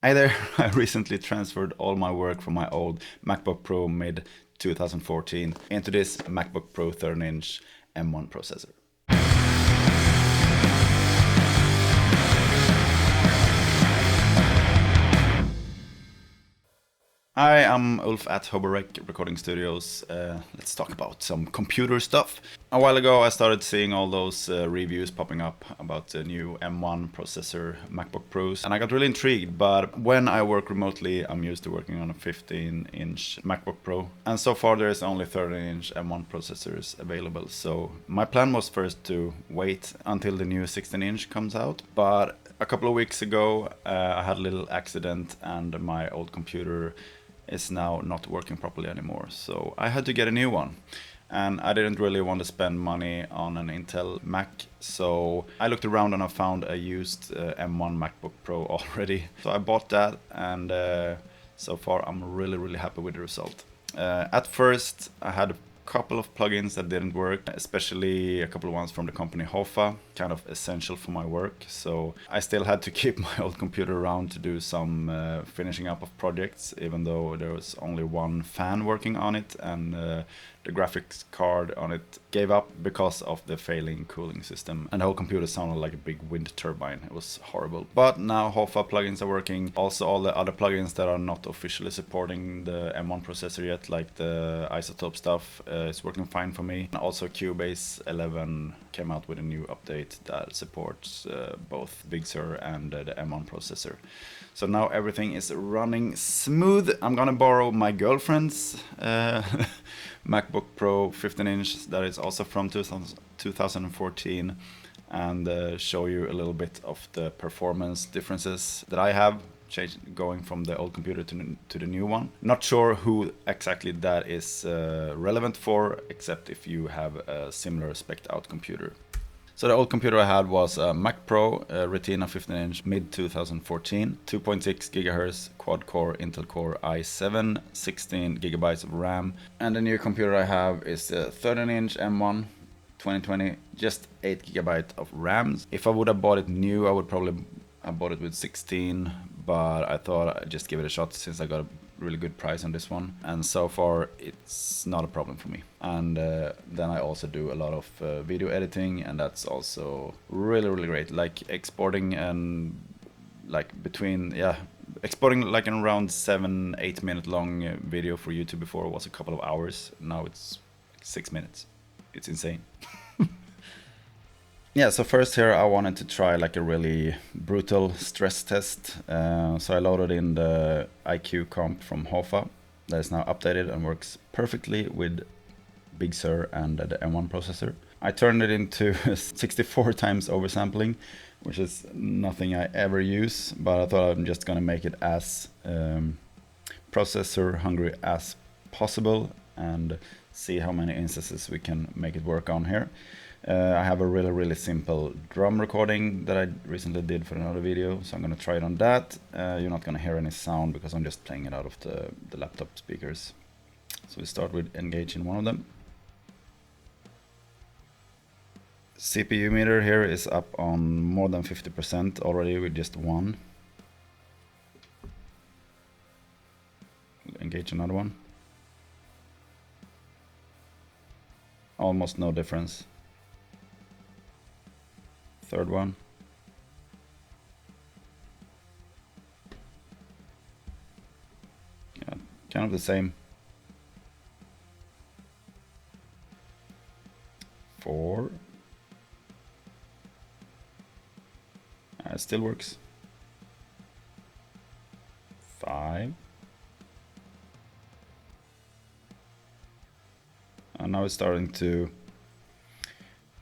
Hi there, I recently transferred all my work from my old MacBook Pro mid 2014 into this MacBook Pro 13-inch M1 processor. Hi, I'm Ulf at HoboRec Recording Studios. Let's talk about some computer stuff. A while ago I started seeing all those reviews popping up about the new M1 processor MacBook Pros, and I got really intrigued, but when I work remotely I'm used to working on a 15-inch MacBook Pro, and so far there is only 13-inch M1 processors available, so my plan was first to wait until the new 16-inch comes out, but a couple of weeks ago I had a little accident and my old computer is now not working properly anymore, so I had to get a new one. And I didn't really want to spend money on an Intel Mac, so I looked around and I found a used M1 MacBook Pro already. So I bought that, and so far I'm really happy with the result. At first I had a couple of plugins that didn't work, especially a couple of ones from the company Hofa, kind of essential for my work. So I still had to keep my old computer around to do some finishing up of projects, even though there was only one fan working on it, and the graphics card on it gave up because of the failing cooling system, and the whole computer sounded like a big wind turbine. It was horrible. But now Hofa plugins are working. Also all the other plugins that are not officially supporting the M1 processor yet, like the isotope stuff, is working fine for me. And also Cubase 11 came out with a new update that supports both Big Sur and the M1 processor. So now everything is running smooth. I'm gonna borrow my girlfriend's MacBook Pro 15-inch that is also from 2014, and show you a little bit of the performance differences that I have going from the old computer to the new one. Not sure who exactly that is relevant for, except if you have a similar spec'd out computer. So the old computer I had was a Mac Pro Retina 15-inch mid 2014, 2.6 GHz quad-core Intel Core i7, 16 GB of RAM. And the new computer I have is the 13-inch M1 2020, just 8 GB of RAM. If I would have bought it new, I would probably have bought it with 16, but I thought I'd just give it a shot since I got a really good price on this one, and so far it's not a problem for me. And then I also do a lot of video editing, and that's also really great, like exporting and exporting like an around 7-8 minute long video for YouTube. Before it was a couple of hours, now it's 6 minutes. It's insane. Yeah, so first here I wanted to try like a really brutal stress test. So I loaded in the IQ comp from Hofa that is now updated and works perfectly with Big Sur and the M1 processor. I turned it into 64 times oversampling, which is nothing I ever use, but I thought I'm just gonna make it as processor hungry as possible and see how many instances we can make it work on here. I have a really simple drum recording that I recently did for another video, so I'm gonna try it on that. You're not gonna hear any sound because I'm just playing it out of the laptop speakers. So we start with engaging one of them. CPU meter here is up on more than 50% already with just one. Engage another one. Almost no difference. Third one. Yeah, kind of the same. 4. It still works. 5. And now it's starting to...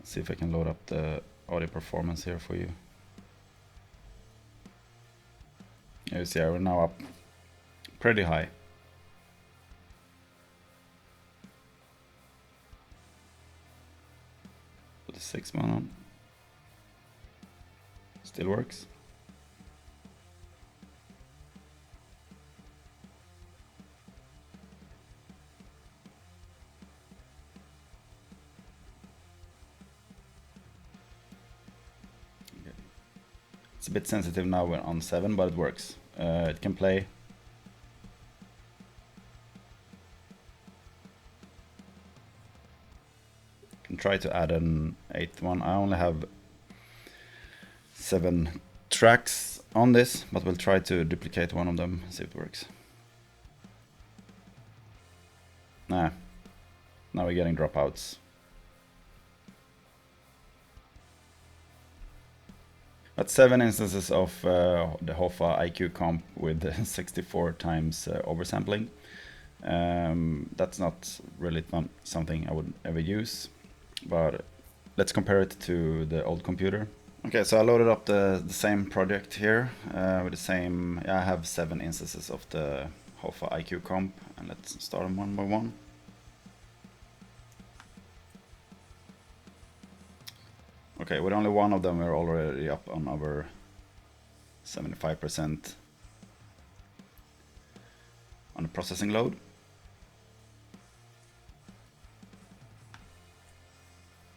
Let's see if I can load up the audio performance here for you. You see, we're now up pretty high. Put the 6 one on. Still works. It's a bit sensitive now on 7, but it works. it can play. Can try to add an 8th one. I only have 7 tracks on this, but we'll try to duplicate one of them, see if it works. Nah, now we're getting dropouts. That's 7 instances of the Hoffa IQ comp with 64 times oversampling. That's not really something I would ever use, but let's compare it to the old computer. Okay, so I loaded up the same project here with the same. I have 7 instances of the Hoffa IQ comp, and let's start them one by one. Okay, with only one of them, we're already up on over 75% on the processing load.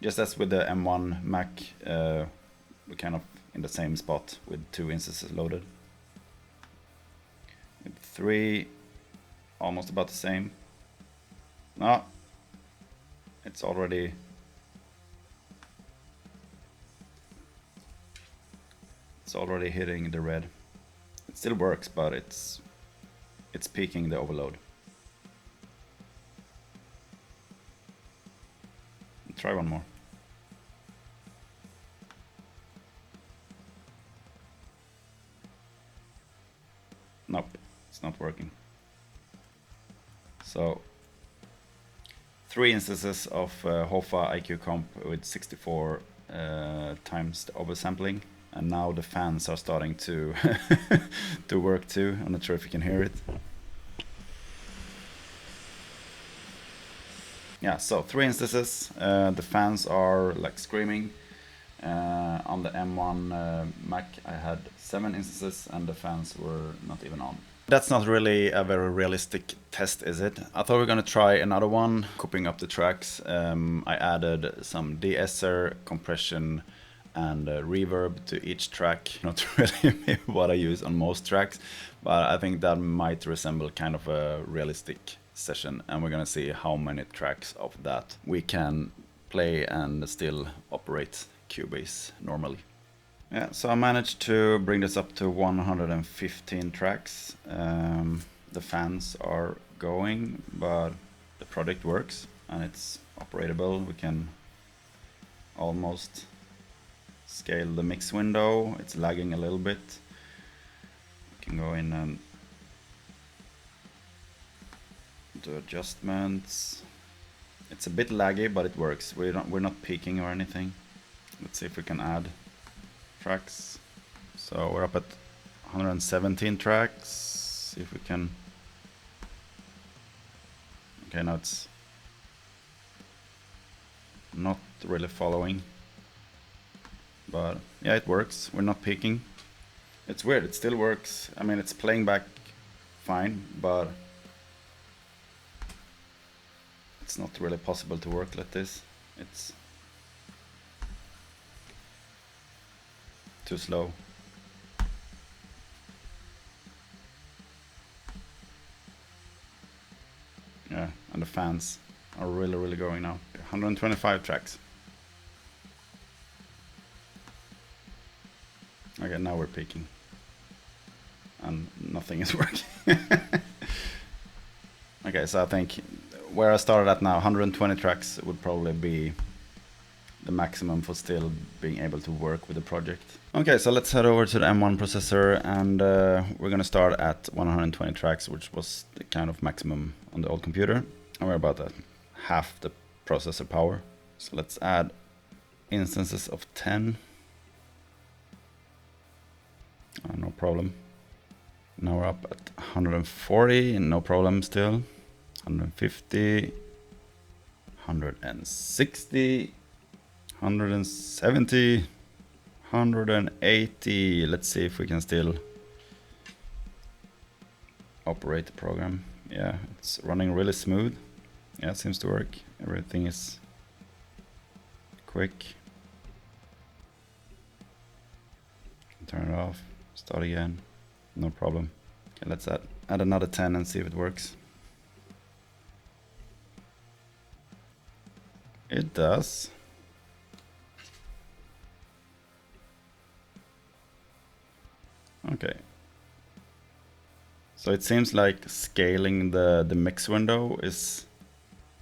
Just as with the M1 Mac, we're kind of in the same spot with 2 instances loaded. With 3, almost about the same. No, it's already hitting the red. It still works, but it's peaking the overload. Try one more. Nope, it's not working. So 3 instances of Hoffa IQ comp with 64 times the oversampling, and now the fans are starting to to work too. I'm not sure if you can hear it. Yeah, so 3 instances. The fans are like screaming. On the M1 Mac, I had 7 instances, and the fans were not even on. That's not really a very realistic test, is it? I thought we were gonna try another one, cooping up the tracks. I added some de-esser, compression, and reverb to each track. Not really what I use on most tracks, but I think that might resemble kind of a realistic session, and we're gonna see how many tracks of that we can play and still operate Cubase normally. Yeah, so I managed to bring this up to 115 tracks. The fans are going, but the project works and it's operatable. We can almost scale the mix window. It's lagging a little bit. We can go in and do adjustments. It's a bit laggy, but it works. We're not peaking or anything. Let's see if we can add tracks. So we're up at 117 tracks. See if we can. Okay, now it's not really following, but yeah, it works. We're not peaking. It's weird. It still works. I mean, it's playing back fine, but it's not really possible to work like this. It's too slow. Yeah, and the fans are really going now. 125 tracks. Okay, now we're peaking. And nothing is working. Okay, so I think where I started at now, 120 tracks would probably be the maximum for still being able to work with the project. Okay, so let's head over to the M1 processor, and we're gonna start at 120 tracks, which was the kind of maximum on the old computer. And we're about at half the processor power. So let's add instances of 10. No problem. Now we're up at 140, no problem still. 150, 160, 170, 180. Let's see if we can still operate the program. Yeah, it's running really smooth. Yeah, it seems to work. Everything is quick. Turn it off, start again. No problem. Okay, let's add another 10 and see if it works. It does. Okay. So it seems like scaling the mix window is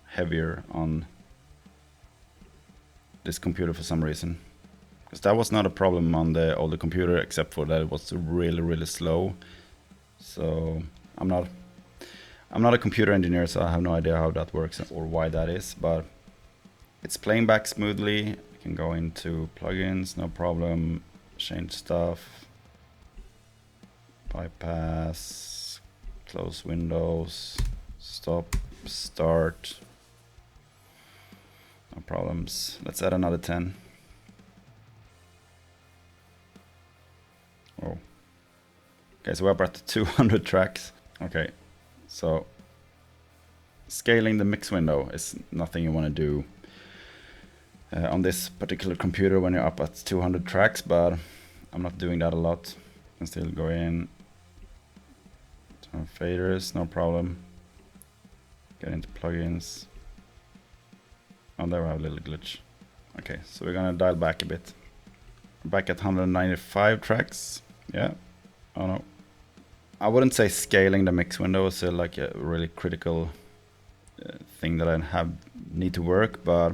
heavier on this computer for some reason. Because that was not a problem on the older computer, except for that it was really slow. So I'm not a computer engineer, so I have no idea how that works or why that is, but it's playing back smoothly. I can go into plugins, no problem, change stuff, bypass, close windows, stop, start, no problems. Let's add another 10. Oh. Okay, so we're up at 200 tracks. Okay, so scaling the mix window is nothing you want to do on this particular computer when you're up at 200 tracks, but I'm not doing that a lot. I can still go in, turn faders, no problem. Get into plugins. Oh, there we have a little glitch. Okay, so we're gonna dial back a bit. Back at 195 tracks. Yeah. Oh no. I wouldn't say scaling the mix window is like a really critical thing that I need to work, but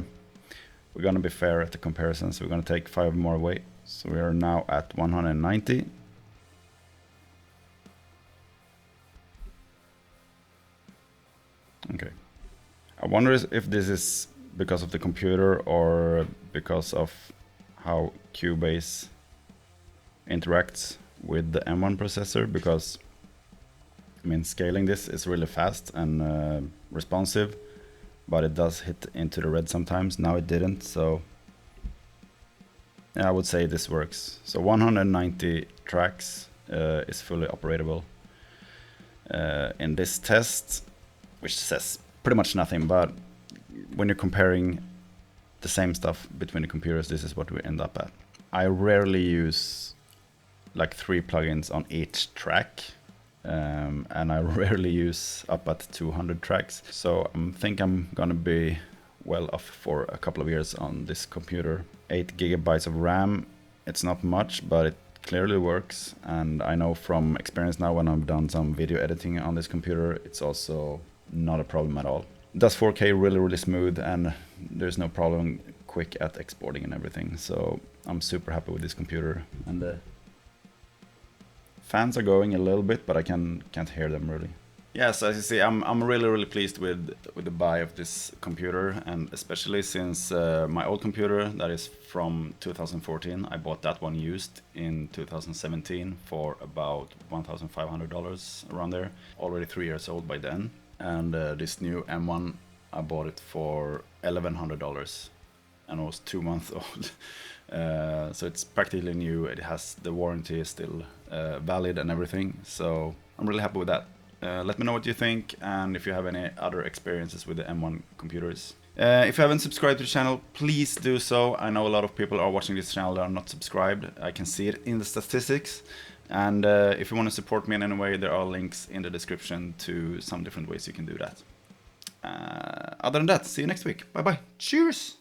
we're gonna be fair at the comparison, so we're gonna take 5 more away. So we are now at 190. Okay. I wonder if this is because of the computer or because of how Cubase interacts with the M1 processor, because I mean, scaling this is really fast and responsive, but it does hit into the red sometimes. Now it didn't, so yeah, I would say this works. So 190 tracks is fully operatable in this test, which says pretty much nothing, but when you're comparing the same stuff between the computers, this is what we end up at. I rarely use like 3 plugins on each track. And I rarely use up at 200 tracks, so I think I'm gonna be well off for a couple of years on this computer. 8 gigabytes of RAM, it's not much, but it clearly works, and I know from experience now when I've done some video editing on this computer, it's also not a problem at all. It does 4K really smooth, and there's no problem quick at exporting and everything, so I'm super happy with this computer. And fans are going a little bit, but I can't hear them really. Yes, as you see, I'm really pleased with the buy of this computer, and especially since my old computer that is from 2014, I bought that one used in 2017 for about $1,500 around there. Already 3 years old by then, and this new M1 I bought it for $1,100, and it was 2 months old. So it's practically new. It has the warranty is still valid and everything, so I'm really happy with that. Let me know what you think, and if you have any other experiences with the M1 computers. If you haven't subscribed to the channel, please do so. I know a lot of people are watching this channel that are not subscribed. I can see it in the statistics. And if you want to support me in any way, there are links in the description to some different ways you can do that. Other than that, see you next week. Bye bye. Cheers!